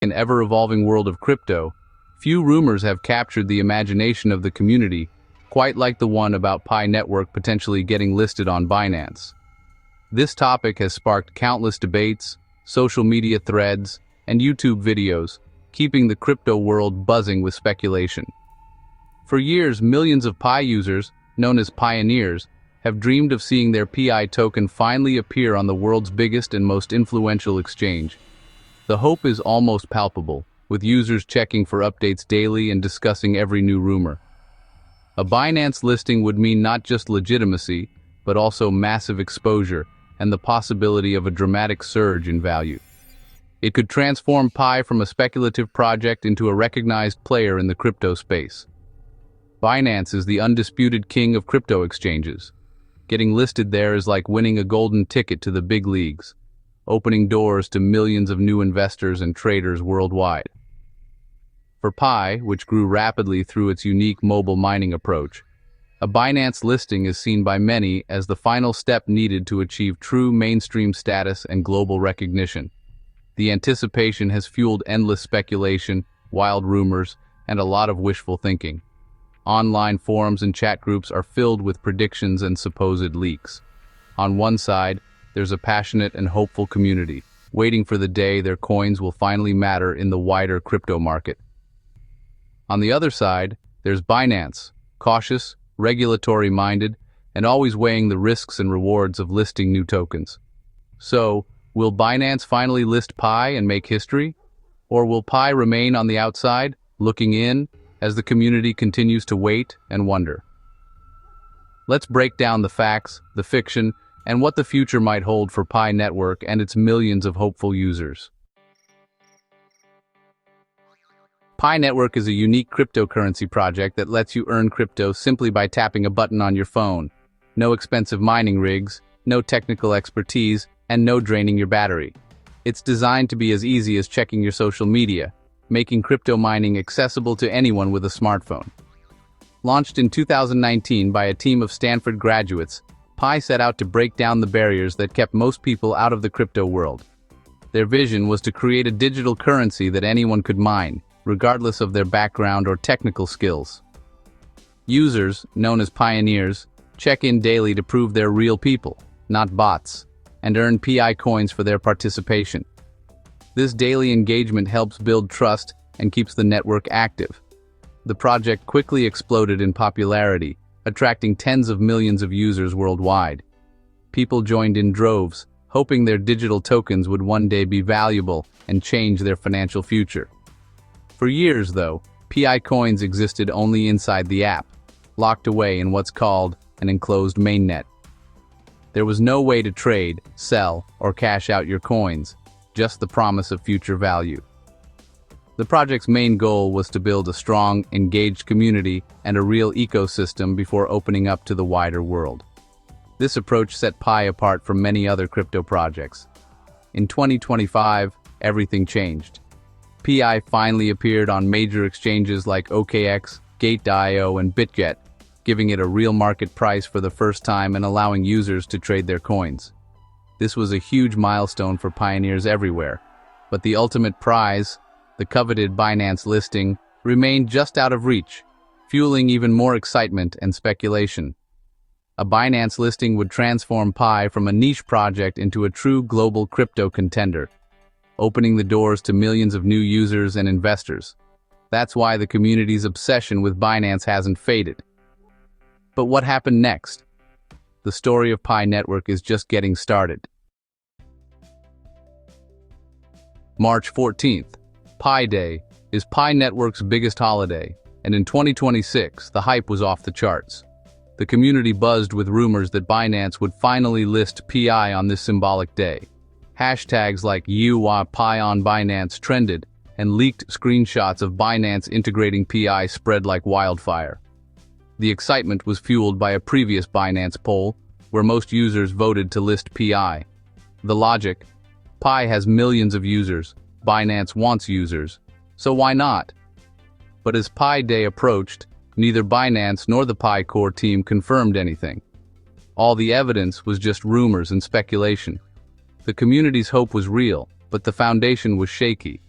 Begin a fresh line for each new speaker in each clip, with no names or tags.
An ever-evolving world of crypto, few rumors have captured the imagination of the community, quite like the one about Pi Network potentially getting listed on Binance. This topic has sparked countless debates, social media threads, and YouTube videos, keeping the crypto world buzzing with speculation. For years, millions of Pi users, known as pioneers, have dreamed of seeing their PI token finally appear on the world's biggest and most influential exchange. The hope is almost palpable, with users checking for updates daily and discussing every new rumor. A Binance listing would mean not just legitimacy, but also massive exposure and the possibility of a dramatic surge in value. It could transform Pi from a speculative project into a recognized player in the crypto space. Binance is the undisputed king of crypto exchanges. Getting listed there is like winning a golden ticket to the big leagues, opening doors to millions of new investors and traders worldwide. For Pi, which grew rapidly through its unique mobile mining approach, a Binance listing is seen by many as the final step needed to achieve true mainstream status and global recognition. The anticipation has fueled endless speculation, wild rumors, and a lot of wishful thinking. Online forums and chat groups are filled with predictions and supposed leaks. On one side, there's a passionate and hopeful community, waiting for the day their coins will finally matter in the wider crypto market. On the other side, there's Binance, cautious, regulatory-minded, and always weighing the risks and rewards of listing new tokens. So, will Binance finally list Pi and make history? Or will Pi remain on the outside, looking in, as the community continues to wait and wonder? Let's break down the facts, the fiction, and what the future might hold for Pi Network and its millions of hopeful users. Pi Network is a unique cryptocurrency project that lets you earn crypto simply by tapping a button on your phone. No expensive mining rigs, no technical expertise, and no draining your battery. It's designed to be as easy as checking your social media, making crypto mining accessible to anyone with a smartphone. Launched in 2019 by a team of Stanford graduates, Pi set out to break down the barriers that kept most people out of the crypto world. Their vision was to create a digital currency that anyone could mine, regardless of their background or technical skills. Users, known as pioneers, check in daily to prove they're real people, not bots, and earn PI coins for their participation. This daily engagement helps build trust and keeps the network active. The project quickly exploded in popularity, attracting tens of millions of users worldwide. People joined in droves, hoping their digital tokens would one day be valuable and change their financial future. For years, though, PI coins existed only inside the app, locked away in what's called an enclosed mainnet. There was no way to trade, sell, or cash out your coins, just the promise of future value. The project's main goal was to build a strong, engaged community and a real ecosystem before opening up to the wider world. This approach set Pi apart from many other crypto projects. In 2025, everything changed. Pi finally appeared on major exchanges like OKX, Gate.io, and BitGet, giving it a real market price for the first time and allowing users to trade their coins. This was a huge milestone for pioneers everywhere, but the ultimate prize, the coveted Binance listing, remained just out of reach, fueling even more excitement and speculation. A Binance listing would transform Pi from a niche project into a true global crypto contender, opening the doors to millions of new users and investors. That's why the community's obsession with Binance hasn't faded. But what happened next? The story of Pi Network is just getting started. March 14th, Pi Day, is Pi Network's biggest holiday, and in 2026, the hype was off the charts. The community buzzed with rumors that Binance would finally list Pi on this symbolic day. Hashtags like #Pi on Binance trended, and leaked screenshots of Binance integrating Pi spread like wildfire. The excitement was fueled by a previous Binance poll, where most users voted to list Pi. The logic: Pi has millions of users, Binance wants users, so why not? But as Pi Day approached, neither Binance nor the Pi core team confirmed anything. All the evidence was just rumors and speculation. The community's hope was real, but the foundation was shaky.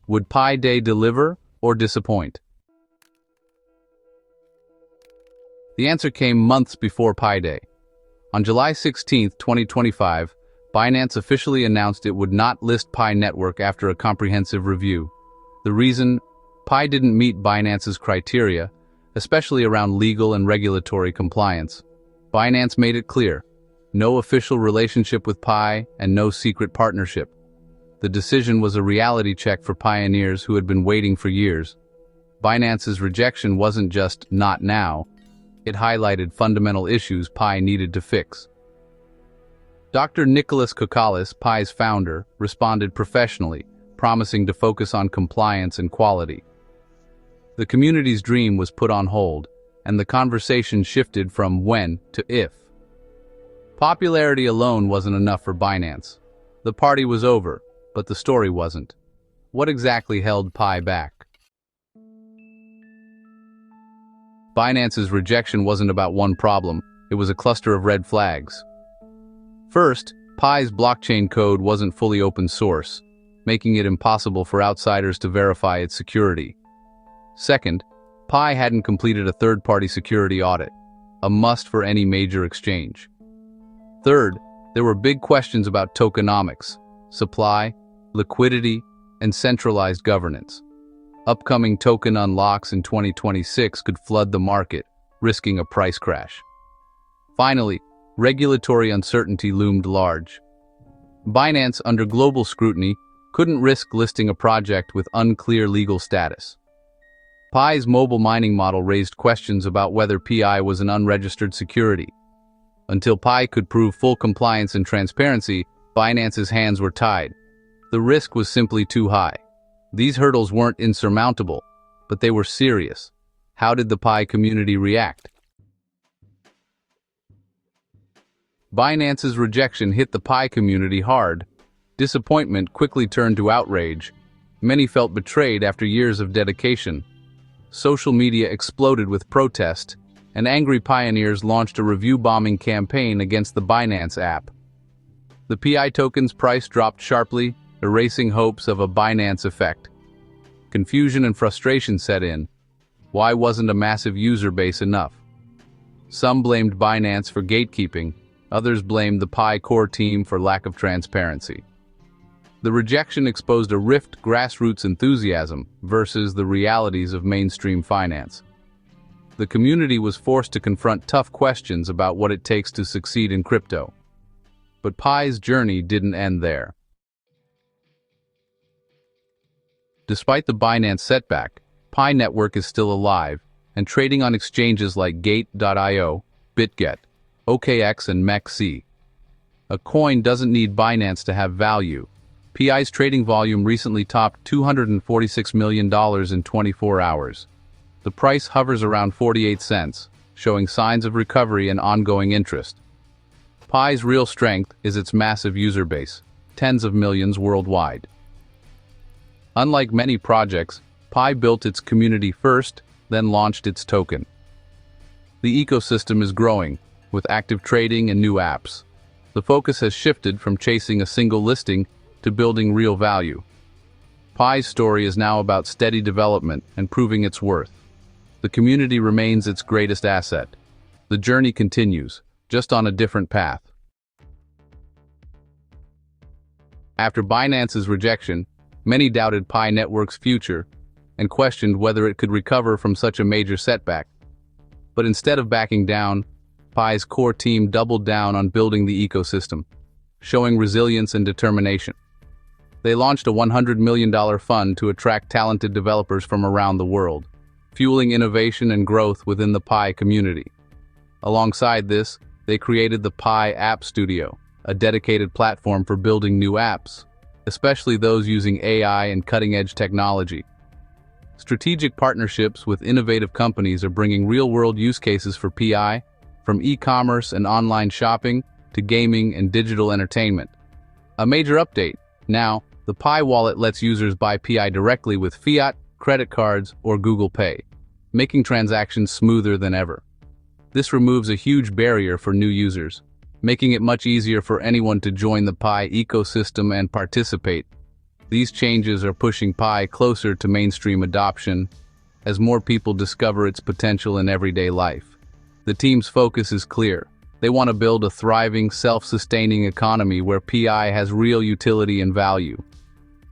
Would Pi Day deliver or disappoint? The answer came months before Pi Day. On July 16, 2025, Binance officially announced it would not list Pi Network after a comprehensive review. The reason? Pi didn't meet Binance's criteria, especially around legal and regulatory compliance. Binance made it clear: no official relationship with Pi and no secret partnership. The decision was a reality check for pioneers who had been waiting for years. Binance's rejection wasn't just "not now," it highlighted fundamental issues Pi needed to fix. Dr. Nicholas Kokalis, Pi's founder, responded professionally, promising to focus on compliance and quality. The community's dream was put on hold, and the conversation shifted from when to if. Popularity alone wasn't enough for Binance. The party was over, but the story wasn't. What exactly held Pi back? Binance's rejection wasn't about one problem, it was a cluster of red flags. First, Pi's blockchain code wasn't fully open source, making it impossible for outsiders to verify its security. Second, Pi hadn't completed a third-party security audit, a must for any major exchange. Third, there were big questions about tokenomics, supply, liquidity, and centralized governance. Upcoming token unlocks in 2026 could flood the market, risking a price crash. Finally, regulatory uncertainty loomed large. Binance, under global scrutiny, couldn't risk listing a project with unclear legal status. Pi's mobile mining model raised questions about whether Pi was an unregistered security. Until Pi could prove full compliance and transparency, Binance's hands were tied. The risk was simply too high. These hurdles weren't insurmountable, but they were serious. How did the Pi community react? Binance's rejection hit the Pi community hard. Disappointment quickly turned to outrage. Many felt betrayed after years of dedication. Social media exploded with protest, and angry pioneers launched a review-bombing campaign against the Binance app. The Pi token's price dropped sharply, erasing hopes of a Binance effect. Confusion and frustration set in. Why wasn't a massive user base enough? Some blamed Binance for gatekeeping, others blamed the Pi core team for lack of transparency. The rejection exposed a rift grassroots enthusiasm versus the realities of mainstream finance. The community was forced to confront tough questions about what it takes to succeed in crypto. But Pi's journey didn't end there. Despite the Binance setback, Pi Network is still alive and trading on exchanges like Gate.io, BitGet, OKX, and MEXC. A coin doesn't need Binance to have value. Pi's trading volume recently topped $246 million in 24 hours. The price hovers around 48 cents, showing signs of recovery and ongoing interest. Pi's real strength is its massive user base, tens of millions worldwide. Unlike many projects, Pi built its community first, then launched its token. The ecosystem is growing, with active trading and new apps. The focus has shifted from chasing a single listing to building real value. Pi's story is now about steady development and proving its worth. The community remains its greatest asset. The journey continues, just on a different path. After Binance's rejection, many doubted Pi Network's future and questioned whether it could recover from such a major setback. But instead of backing down, Pi's core team doubled down on building the ecosystem, showing resilience and determination. They launched a $100 million fund to attract talented developers from around the world, fueling innovation and growth within the Pi community. Alongside this, they created the Pi App Studio, a dedicated platform for building new apps, especially those using AI and cutting-edge technology. Strategic partnerships with innovative companies are bringing real-world use cases for Pi, from e-commerce and online shopping to gaming and digital entertainment. A major update: now, the Pi wallet lets users buy Pi directly with fiat, credit cards, or Google Pay, making transactions smoother than ever. This removes a huge barrier for new users, making it much easier for anyone to join the Pi ecosystem and participate. These changes are pushing Pi closer to mainstream adoption as more people discover its potential in everyday life. The team's focus is clear. They want to build a thriving, self-sustaining economy where PI has real utility and value.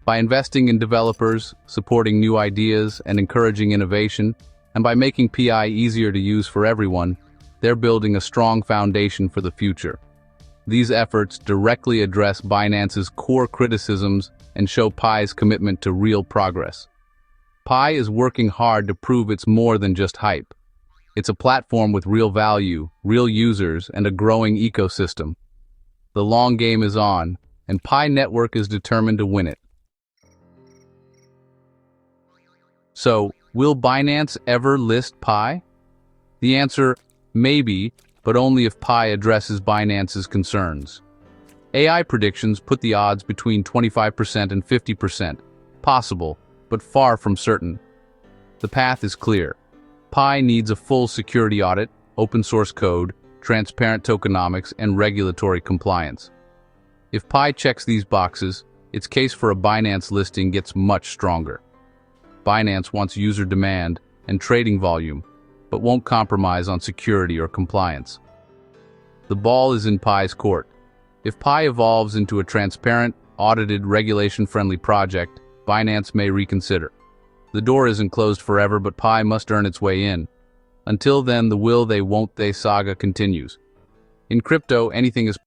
By investing in developers, supporting new ideas, and encouraging innovation, and by making PI easier to use for everyone, they're building a strong foundation for the future. These efforts directly address Binance's core criticisms and show Pi's commitment to real progress. Pi is working hard to prove it's more than just hype. It's a platform with real value, real users, and a growing ecosystem. The long game is on, and Pi Network is determined to win it. So, will Binance ever list Pi? The answer, maybe, but only if Pi addresses Binance's concerns. AI predictions put the odds between 25% and 50%. Possible, but far from certain. The path is clear. Pi needs a full security audit, open source code, transparent tokenomics, and regulatory compliance. If Pi checks these boxes, its case for a Binance listing gets much stronger. Binance wants user demand and trading volume, but won't compromise on security or compliance. The ball is in Pi's court. If Pi evolves into a transparent, audited, regulation-friendly project, Binance may reconsider. The door isn't closed forever, but Pi must earn its way in. Until then, the will they won't they saga continues. In crypto, anything is